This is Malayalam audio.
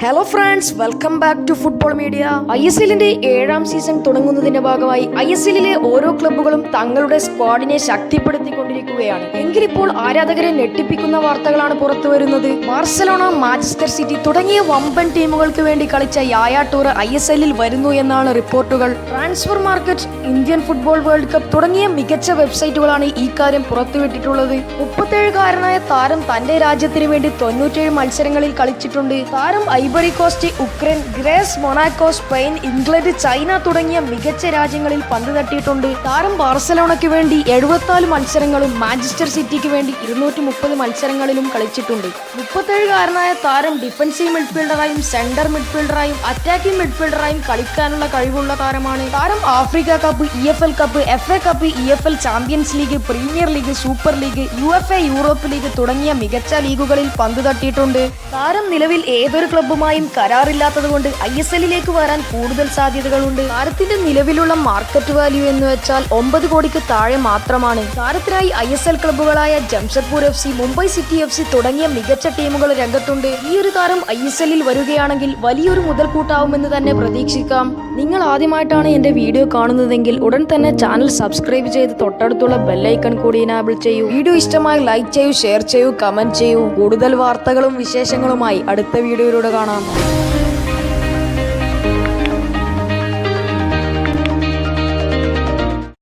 Hello friends, welcome back to football media. ISLന്റെ 7ാം സീസൺ തുടങ്ങുന്നതിന്റെ ഭാഗമായി ISLലെ ഓരോ ക്ലബ്ബുകളും തങ്ങളുടെ സ്ക്വാഡിനെ ശക്തിപ്പെടുത്തിക്കൊണ്ടിരിക്കുകയാണ്. എങ്കിലിപ്പോൾ ആരാധകരെ ഞെട്ടിപ്പിക്കുന്ന വാർത്തകളാണ് പുറത്തു വരുന്നത്. ബാർസലോണ, മാഞ്ചസ്റ്റർ സിറ്റി തുടങ്ങിയ വമ്പൻ ടീമുകൾക്ക് വേണ്ടി കളിച്ച യായ ടൂർ ISLൽ വരുന്നു എന്നാണ് റിപ്പോർട്ടുകൾ. Transfer market, Indian football world cup തുടങ്ങിയ മികച്ച വെബ്സൈറ്റുകളാണ് ഈ കാര്യം പുറത്തുവിട്ടിട്ടുള്ളത്. 37-കാരനായ താരം തന്റെ രാജ്യത്തിന് വേണ്ടി 97 മത്സരങ്ങളിൽ കളിച്ചിട്ടുണ്ട്. താരം Ivory Coast, Ukraine, grace, Monaco, Spain, England, China തുടങ്ങിയ മികച്ച രാജ്യങ്ങളിൽ പന്ത് തട്ടിയിട്ടുണ്ട്. താരം ബാർസലോണയ്ക്ക് വേണ്ടി 74 മത്സരങ്ങളും മാഞ്ചസ്റ്റർ സിറ്റിക്ക് വേണ്ടി 230 മത്സരങ്ങളിലും കളിച്ചിട്ടുണ്ട്. 37-കാരനായ താരം ഡിഫൻസീവ് മിഡ്ഫീൽഡറായും സെന്റർ മിഡ്ഫീൽഡറായും അറ്റാക്കിംഗ് മിഡ്ഫീൽഡറായും കളിക്കാനുള്ള കഴിവുള്ള താരമാണ്. താരം Africa cup, EFL cup, FA cup, EFL champions league, premier league, super league, UFA Europe league തുടങ്ങിയ മികച്ച ലീഗുകളിൽ പന്ത് തട്ടിയിട്ടുണ്ട്. താരം നിലവിൽ ഏതൊരു ക്ലബ്ബുമായും കരാറില്ലാത്തതുകൊണ്ട് ISLലേക്ക് വരാൻ കൂടുതൽ സാധ്യതകളുണ്ട്. താരത്തിന്റെ നിലവിലുള്ള മാർക്കറ്റ് വാല്യൂ എന്ന് വെച്ചാൽ 9 കോടിക്ക് താഴെ മാത്രമാണ്. താരത്തിനായി ISL ക്ലബ്ബുകളായ Jamshedpur FC, Mumbai city FC തുടങ്ങിയ മികച്ച ടീമുകൾ രംഗത്തുണ്ട്. ഈ ഒരു താരം ISLൽ വരികയാണെങ്കിൽ വലിയൊരു മുതൽക്കൂട്ടാവുമെന്ന് തന്നെ പ്രതീക്ഷിക്കാം. നിങ്ങൾ ആദ്യമായിട്ടാണ് എന്റെ വീഡിയോ കാണുന്നതെങ്കിൽ ഉടൻ തന്നെ ചാനൽ സബ്സ്ക്രൈബ് ചെയ്ത് തൊട്ടടുത്തുള്ള ബെല്ലൈക്കൺ കൂടി എനാബിൾ ചെയ്യൂ. വീഡിയോ ഇഷ്ടമായി ലൈക്ക് ചെയ്യൂ, ഷെയർ ചെയ്യൂ, കമന്റ് ചെയ്യൂ. കൂടുതൽ വാർത്തകളും വിശേഷങ്ങളുമായി അടുത്ത വീഡിയോയിലൂടെ കാണാം.